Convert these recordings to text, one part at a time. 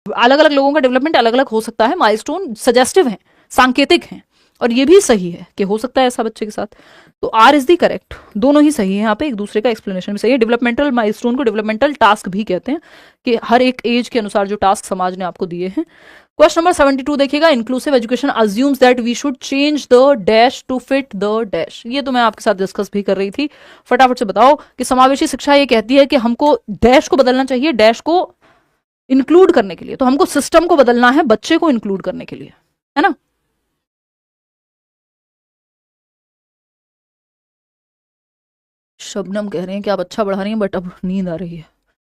अलग अलग लोगों का डेवलपमेंट अलग अलग हो सकता है, माइलस्टोन सजेस्टिव है, सांकेतिक है, और ये भी सही है कि हो सकता है ऐसा बच्चे के साथ। तो आर इज दी करेक्ट, दोनों ही सही है यहाँ पे, एक दूसरे का एक्सप्लेनेशन भी सही है। डेवलपमेंटल माइलस्टोन को डेवलपमेंटल टास्क भी कहते हैं, कि हर एक एज के अनुसार जो टास्क समाज ने आपको दिए हैं। क्वेश्चन नंबर 72 देखिएगा, inclusive education assumes that we should change the dash to fit the dash. ये तो मैं आपके साथ डिस्कस भी कर रही थी, फटाफट से बताओ कि समावेशी शिक्षा ये कहती है कि हमको डैश को बदलना चाहिए, डैश को इंक्लूड करने के लिए, तो हमको सिस्टम को बदलना है बच्चे को इंक्लूड करने के लिए, है ना। शबनम कह रहे हैं कि आप अच्छा पढ़ा रही हैं बट अब नींद आ रही है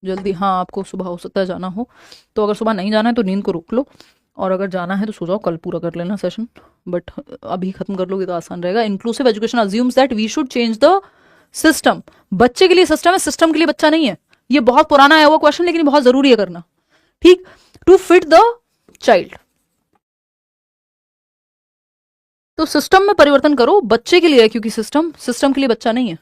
जल्दी। हाँ, आपको सुबह हो सकता है जाना हो, तो अगर सुबह नहीं जाना है तो नींद को रोक लो, और अगर जाना है तो सो जाओ, कल पूरा कर लेना सेशन, बट अभी खत्म कर लोगे तो आसान रहेगा। Inclusive education assumes that we should change the system. बच्चे के लिए सिस्टम है, सिस्टम के लिए बच्चा नहीं है। ये बहुत पुराना है वो क्वेश्चन, लेकिन बहुत जरूरी है करना, ठीक। टू फिट द चाइल्ड, तो सिस्टम में परिवर्तन करो, बच्चे के लिए है, क्योंकि सिस्टम के लिए बच्चा नहीं है।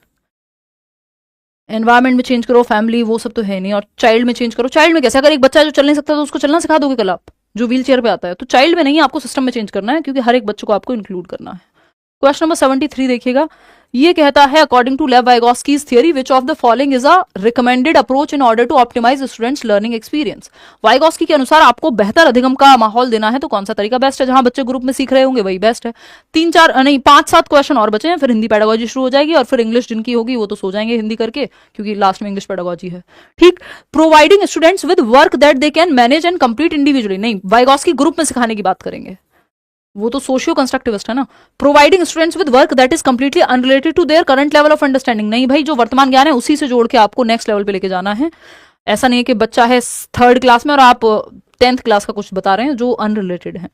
एनवायरमेंट में चेंज करो, फैमिली वो सब तो है नहीं, और चाइल्ड में चेंज करो। चाइल्ड में कैसे, अगर एक बच्चा जो चल नहीं सकता तो उसको चलना सिखा दोगे कल आप, जो व्हील चेयर पे आता है, तो चाइल्ड में नहीं, आपको सिस्टम में चेंज करना है, क्योंकि हर एक बच्चे को आपको इंक्लूड करना है। क्वेश्चन नंबर 73 देखिएगा, ये कहता है according to Lev Vygotsky's theory which of the following is a recommended approach in order to optimize students learning experience. Vygotsky के अनुसार आपको बेहतर अधिगम का माहौल देना है तो कौन सा तरीका बेस्ट है, जहां बच्चे ग्रुप में सीख रहे होंगे वही बेस्ट है। 5-7 क्वेश्चन और बचे हैं, फिर हिंदी पेडागोजी शुरू हो जाएगी, और फिर इंग्लिश जिनकी होगी वो तो सो जाएंगे हिंदी करके, क्योंकि लास्ट में इंग्लिश पेडागोजी है, ठीक। Providing students with work that they can manage and complete individually, नहीं, वाइगोस्की ग्रुप में सिखाने की बात करेंगे, वो तो सोशियो कंस्ट्रक्टिविस्ट है ना। Providing students with work that is completely unrelated to their current level of understanding, नहीं भाई, जो वर्तमान ज्ञान है उसी से जोड़ के आपको नेक्स्ट लेवल पे लेके जाना है। ऐसा नहीं है कि बच्चा है 3rd क्लास में और आप 10th क्लास का कुछ बता रहे हैं जो अनरिलेटेड है।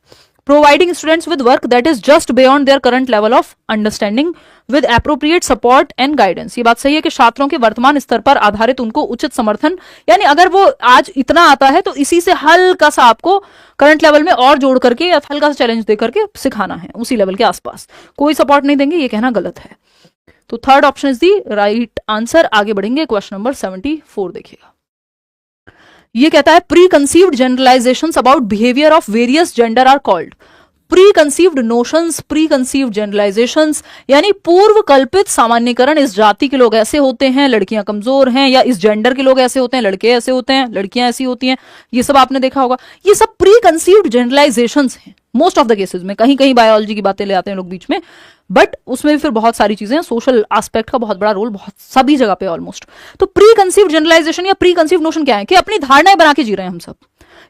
Providing students with work that is just beyond their current level of understanding with appropriate support and guidance. ये बात सही है कि छात्रों के वर्तमान स्तर पर आधारित उनको उचित समर्थन, यानी अगर वो आज इतना आता है तो इसी से हल्का सा आपको करंट लेवल में और जोड़ करके या हल्का सा चैलेंज दे करके सिखाना है, उसी लेवल के आसपास। कोई सपोर्ट नहीं देंगे, ये कहना गलत है। तो 3rd option is the right answer. आगे बढ़ेंगे, क्वेश्चन नंबर 74 देखिएगा, ये कहता है preconceived generalisations about behaviour of various gender are called. Preconceived notions, preconceived generalisations, यानी पूर्व कल्पित सामान्यकरण, इस जाति के लोग ऐसे होते हैं, लड़कियां कमजोर हैं, या इस जेंडर के लोग ऐसे होते हैं, लड़के ऐसे होते हैं, लड़कियां ऐसी होती हैं, ये सब आपने देखा होगा। ये सब प्री कंसीव्ड जनरलाइजेशंस हैं मोस्ट ऑफ द केसेस में। कहीं कहीं बायोलॉजी की बातें ले आते हैं लोग बीच में, बट उसमें भी फिर बहुत सारी चीजें, सोशल एस्पेक्ट का बहुत बड़ा रोल, बहुत सभी जगह पे ऑलमोस्ट। तो प्री कंसीव्ड जनरलाइजेशन या प्री कंसीव्ड नोशन क्या है, कि अपनी धारणाएं बना के जी रहे हैं हम सब,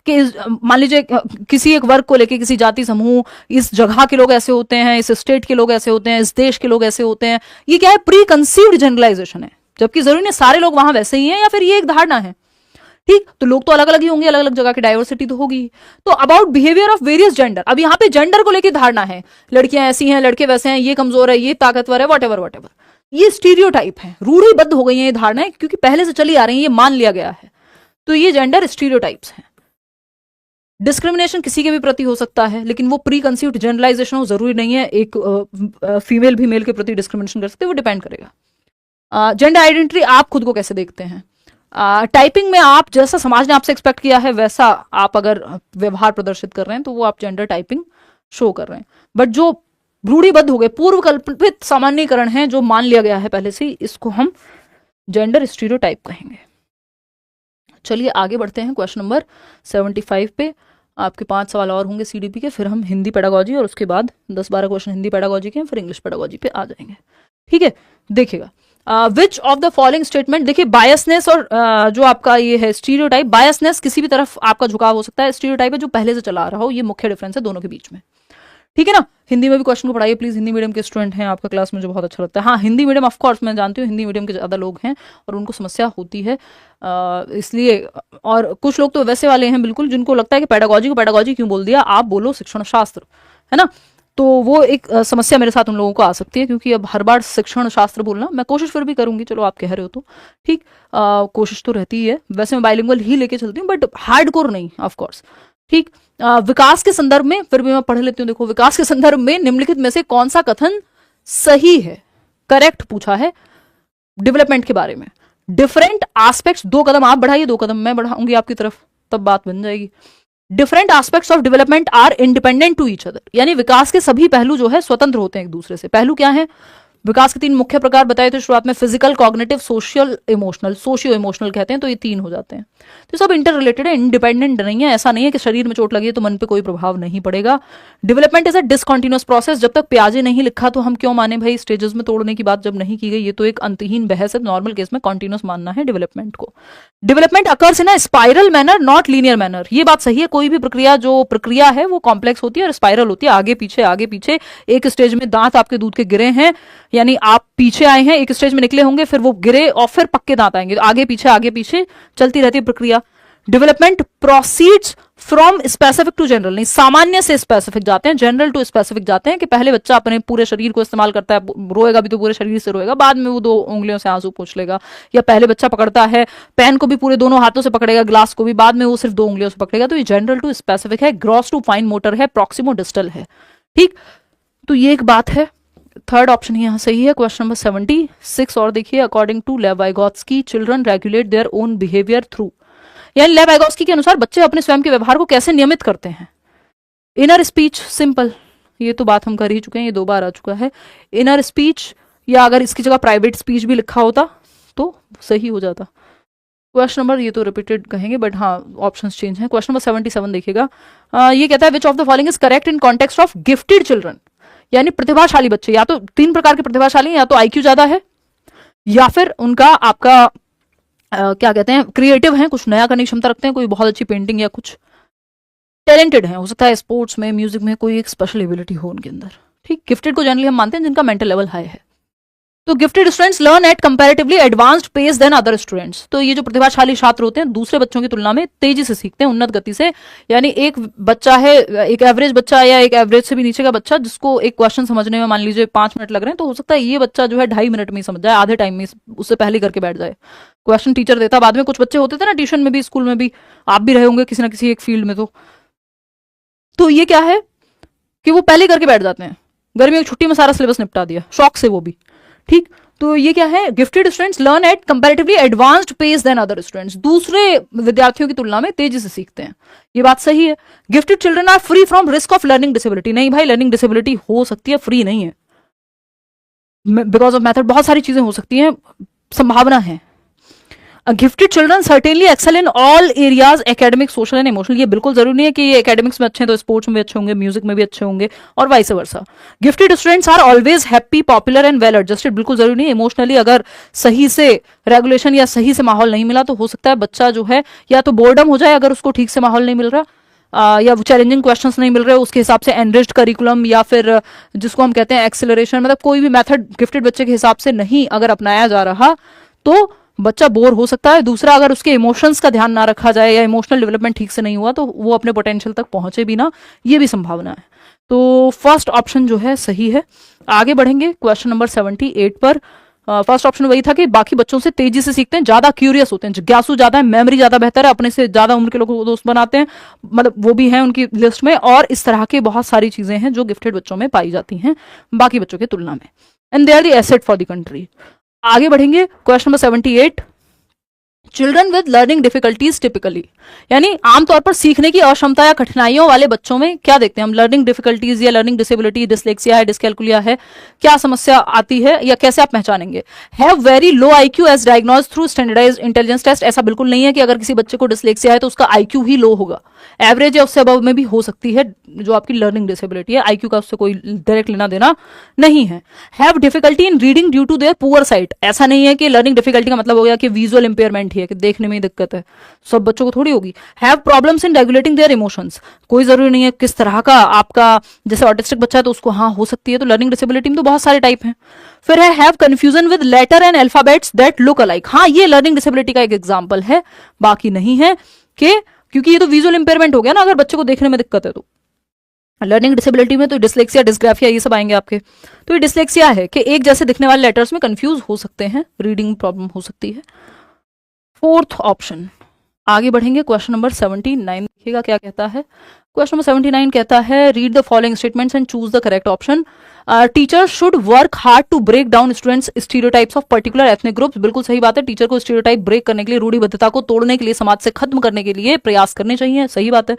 कि मान लीजिए किसी एक वर्ग को लेके, किसी जाति समूह, इस जगह के लोग ऐसे होते हैं, इस स्टेट के लोग ऐसे होते हैं, इस देश के लोग ऐसे होते हैं, ये क्या है, प्री कंसीव्ड जनरलाइजेशन है। जबकि जरूरी नहीं सारे लोग वहां वैसे ही हैं, या फिर ये एक धारणा है, ठीक। तो लोग तो अलग अलग ही होंगे, अलग अलग जगह की डाइवर्सिटी तो होगी। तो about behaviour of various gender, अब यहाँ पे जेंडर को लेकर धारणा है, लड़कियां ऐसी हैं, लड़के वैसे हैं, ये कमजोर है, ये ताकतवर है, वॉटेवर वॉटेवर, ये स्टीरियोटाइप है, रूढ़िबद्ध हो गई है ये धारणाएं, क्योंकि पहले से चली आ रही है, ये मान लिया गया है। तो ये जेंडर स्टीरियोटाइप्स हैं। डिस्क्रिमिनेशन किसी के भी प्रति हो सकता है, लेकिन वो प्री कंसीव्ड जनरलाइजेशन हो, जरूरी नहीं है एक फीमेल भी मेल के प्रति डिस्क्रिमिनेशन कर सकते, वो डिपेंड करेगा। जेंडर आइडेंटिटी आप खुद को कैसे देखते हैं, टाइपिंग में आप जैसा समाज ने आपसे एक्सपेक्ट किया है वैसा आप अगर व्यवहार प्रदर्शित कर रहे हैं तो वो आप जेंडर टाइपिंग शो कर रहे हैं। बट जो रूढ़िबद्ध हो गए, पूर्व कल्पित सामान्यकरण है, जो मान लिया गया है पहले से, इसको हम जेंडर स्टीरियोटाइप कहेंगे। चलिए आगे बढ़ते हैं, क्वेश्चन नंबर 75 पे आपके 5 सवाल और होंगे सीडीपी के, फिर हम हिंदी पेडागोजी, और उसके बाद 10-12 क्वेश्चन हिंदी पेडागोजी के, फिर इंग्लिश पेडागोजी पे आ जाएंगे, ठीक है। देखिएगा, विच ऑफ द फॉलोइंग स्टेटमेंट, देखिए बायसनेस और जो आपका ये है स्टीरियोटाइप, बायसनेस किसी भी तरफ आपका झुकाव हो सकता है, स्टीरियोटाइप है जो पहले से चला आ रहा हो, ये मुख्य डिफरेंस है दोनों के बीच में, ठीक है ना। हिंदी में भी क्वेश्चन को पढ़ाइए प्लीज, हिंदी मीडियम के स्टूडेंट हैं आपका क्लास, मुझे बहुत अच्छा लगता है। हाँ, हिंदी मीडियम ऑफ कोर्स मैं जानती हूँ, हिंदी मीडियम के ज्यादा लोग हैं और उनको समस्या होती है, इसलिए, और कुछ लोग तो वैसे वाले हैं बिल्कुल जिनको लगता है कि पेडागोजी को पेडागोजी क्यों बोल दिया, आप बोलो शिक्षण शास्त्र, है ना। तो वो एक समस्या मेरे साथ उन लोगों को आ सकती है, क्योंकि अब हर बार शिक्षण शास्त्र बोलना, मैं कोशिश फिर भी करूंगी, चलो आप कह रहे हो तो ठीक, कोशिश तो रहती ही है। वैसे मैं बाइलिंगुअल ही लेके चलती हूँ, बट हार्डकोर नहीं ऑफ कोर्स, ठीक। विकास के संदर्भ में फिर भी मैं पढ़ लेती हूँ। देखो, विकास के संदर्भ में निम्नलिखित में से कौन सा कथन सही है, करेक्ट पूछा है डेवलपमेंट के बारे में। डिफरेंट एस्पेक्ट्स, 2 कदम आप बढ़ाइए, 2 कदम मैं बढ़ाऊंगी आपकी तरफ, तब बात बन जाएगी। Different aspects of development are independent to each other, यानी विकास के सभी पहलू जो है स्वतंत्र होते हैं एक दूसरे से। पहलू क्या है? विकास के 3 मुख्य प्रकार बताए थे शुरुआत में, physical, cognitive, social emotional, socio emotional कहते हैं, तो ये 3 हो जाते हैं। तो सब इंटर रिलेटेड है, इंडिपेंडेंट नहीं है। ऐसा नहीं है कि शरीर में चोट लगी है तो मन पे कोई प्रभाव नहीं पड़ेगा। Development is a discontinuous process, जब तक प्याजे नहीं लिखा तो हम क्यों माने भाई, स्टेजेस में तोड़ने की बात जब नहीं की गई, ये तो एक अंतहीन बहस है। नॉर्मल केस में कॉन्टिन्यूस मानना है डेवलपमेंट को। Development occurs in a spiral manner not linear manner, ये बात सही है। कोई भी प्रक्रिया जो प्रक्रिया है वो कॉम्प्लेक्स होती है और स्पाइरल होती है, आगे पीछे आगे पीछे। एक स्टेज में दांत आपके दूध के गिरे हैं, यानी आप पीछे आए हैं, एक स्टेज में निकले होंगे, फिर वो गिरे और फिर पक्के दांत आएंगे, तो आगे पीछे चलती रहती है प्रक्रिया। Development proceeds from specific to general, नहीं, सामान्य से स्पेसिफिक जाते हैं, जनरल टू स्पेसिफिक जाते हैं। कि पहले बच्चा अपने पूरे शरीर को इस्तेमाल करता है, रोएगा भी तो पूरे शरीर से रोएगा, बाद में वो 2 उंगलियों से आंसू पोंछ लेगा। या पहले बच्चा पकड़ता है पेन को भी पूरे दोनों हाथों से पकड़ेगा, ग्लास को भी, बाद में वो सिर्फ 2 उंगलियों से पकड़ेगा। तो ये जनरल टू स्पेसिफिक है, ग्रॉस टू फाइन मोटर है, प्रॉक्सिमो डिस्टल है। ठीक, तो ये एक बात है। थर्ड ऑप्शन यहाँ सही है। क्वेश्चन नंबर 76 और देखिए, according to Lev Vygotsky children regulate their own behaviour through, यानी लेव वाइगोत्स्की के अनुसार बच्चे अपने स्वयं के व्यवहार को कैसे नियमित करते हैं। इनर स्पीच, सिंपल, ये तो बात हम कर ही चुके हैं, ये 2 बार आ चुका है। इनर स्पीच, या अगर इसकी जगह प्राइवेट स्पीच भी लिखा होता तो सही हो जाता। क्वेश्चन नंबर, ये तो रिपीटेड कहेंगे बट हाँ ऑप्शंस चेंज हैं। क्वेश्चन नंबर 77 देखिएगा, ये कहता है विच of the following is correct in context of gifted children, यानी प्रतिभाशाली बच्चे। या तो 3 प्रकार के प्रतिभाशाली हैं, या तो आईक्यू ज्यादा है, या फिर उनका आपका क्या कहते हैं, क्रिएटिव हैं, कुछ नया करने की क्षमता रखते हैं, कोई बहुत अच्छी पेंटिंग या कुछ टैलेंटेड है, हो सकता है स्पोर्ट्स में, म्यूजिक में कोई एक स्पेशल एबिलिटी हो उनके अंदर। ठीक, गिफ्टेड को जनरली हम मानते हैं जिनका मेंटल लेवल हाई है। तो gifted students learn at comparatively advanced pace than other students, तो ये जो प्रतिभाशाली छात्र होते हैं दूसरे बच्चों की तुलना में तेजी से सीखते हैं, उन्नत गति से। यानी एक बच्चा है, एक एवरेज बच्चा या एक एवरेज से भी नीचे का बच्चा, जिसको एक क्वेश्चन समझने में मान लीजिए 5 मिनट लग रहे हैं, तो हो सकता है ये बच्चा जो है 2.5 मिनट में ही समझ जाए, आधे टाइम में, उससे पहले करके बैठ जाए। क्वेश्चन टीचर देता, बाद में कुछ बच्चे होते थे ना ट्यूशन में भी, स्कूल में भी, आप भी रहे होंगे किसी ना किसी एक फील्ड में। तो ये क्या है कि वो पहले करके बैठ जाते हैं, गर्मियों की छुट्टी में सारा सिलेबस निपटा दिया, शौक से वो भी। ठीक, तो ये क्या है, gifted students learn at comparatively advanced pace than other students, दूसरे विद्यार्थियों की तुलना में तेजी से सीखते हैं, ये बात सही है। Gifted children are free from risk of learning disability, नहीं भाई, लर्निंग डिसेबिलिटी हो सकती है, फ्री नहीं है। बिकॉज ऑफ मेथड बहुत सारी चीजें हो सकती हैं, संभावना है। Gifted children certainly excel in all areas academic, social and emotional, ये बिल्कुल जरूरी नहीं है कि ये एकेडमिक्स में अच्छे हैं तो स्पोर्ट्स में भी अच्छे होंगे, म्यूजिक में भी अच्छे होंगे, और vice versa. Gifted students are always happy, popular and well adjusted, बिल्कुल जरूरी नहीं है। इमोशनली अगर सही से रेगुलेशन या सही से माहौल नहीं मिला तो हो सकता है बच्चा जो है या तो बोर्डम हो जाए अगर उसको ठीक से माहौल नहीं मिल रहा, या चैलेंजिंग क्वेश्चंस नहीं मिल रहे, उसके हिसाब से एनरिच्ड करिकुलम या फिर जिसको हम कहते हैं एक्सेलरेशन, मतलब कोई भी मेथड गिफ्टेड बच्चे के हिसाब से नहीं अगर अपनाया जा रहा तो बच्चा बोर हो सकता है। दूसरा, अगर उसके इमोशंस का ध्यान ना रखा जाए या इमोशनल डेवलपमेंट ठीक से नहीं हुआ तो वो अपने पोटेंशियल तक पहुंचे भी ना, ये भी संभावना है। तो फर्स्ट ऑप्शन जो है सही है। आगे बढ़ेंगे क्वेश्चन नंबर 78 पर। फर्स्ट ऑप्शन वही था कि बाकी बच्चों से तेजी से सीखते हैं, ज्यादा क्यूरियस होते हैं, जिज्ञासु ज्यादा है, मेमोरी ज्यादा बेहतर है, अपने से ज्यादा उम्र के लोगों को दोस्त बनाते हैं, मतलब वो भी हैं उनकी लिस्ट में, और इस तरह के बहुत सारी चीजें हैं जो गिफ्टेड बच्चों में पाई जाती हैं बाकी बच्चों की तुलना में, and they are the asset for the country. आगे बढ़ेंगे question number 78, children with learning difficulties typically, यानी आमतौर पर सीखने की अक्षमता या कठिनाइयों वाले बच्चों में क्या देखते हैं हम, लर्निंग डिफिकल्टीज या लर्निंग डिसेबिलिटी, डिसलेक्सिया है, डिसकैलकुलिया है, क्या समस्या आती है या कैसे आप पहचानेंगे। Have very low IQ as diagnose through standardised intelligence test, ऐसा बिल्कुल नहीं है कि अगर किसी बच्चे को डिसलेक्सिया है तो उसका आईक्यू ही लो होगा, एवरेज या उससे अबव में भी हो सकती है जो आपकी लर्निंग डिसेबिलिटी है, आईक्यू का उससे कोई डायरेक्ट लेना देना नहीं है। Have difficulty in reading due to their poor sight, ऐसा नहीं है कि लर्निंग डिफिकल्टी का मतलब हो गया कि विजुअल इंपेयरमेंट ही है कि देखने में ही दिक्कत है, सब बच्चों को थोड़ी होगी। Have problems in regulating their emotions, कोई जरूरी नहीं है किस तरह का आपका, जैसे ऑटिस्टिक बच्चा है तो उसको हाँ हो सकती है, तो लर्निंग डिसेबिलिटी में तो बहुत सारे टाइप हैं। फिर है have confusion with letter and alphabets that look alike, हाँ ये लर्निंग डिसेबिलिटी का एक एग्जांपल है, बाकी नहीं है कि क्योंकि ये तो विजुअल इंपेयरमेंट हो गया ना, अगर बच्चे को देखने में दिक्कत है तो। लर्निंग डिसेबिलिटी में तो डिसलेक्सिया, डिस्ग्राफिया ये सब आएंगे आपके, तो ये डिसलेक्सिया है कि एक जैसे दिखने वाले लेटर्स में कंफ्यूज हो सकते हैं, रीडिंग प्रॉब्लम हो सकती है। Fourth option. आगे बढ़ेंगे क्वेश्चन नंबर 79, देखिएगा क्या कहता है। क्वेश्चन नंबर 79 कहता है read the following statements and choose the correct option. Teacher should work hard to break down students stereotypes of particular ethnic groups. बिल्कुल सही बात है, टीचर को स्टीरियोटाइप ब्रेक करने के लिए, रूढ़िबद्धता को तोड़ने के लिए, समाज से खत्म करने के लिए प्रयास करने चाहिए, सही बात है।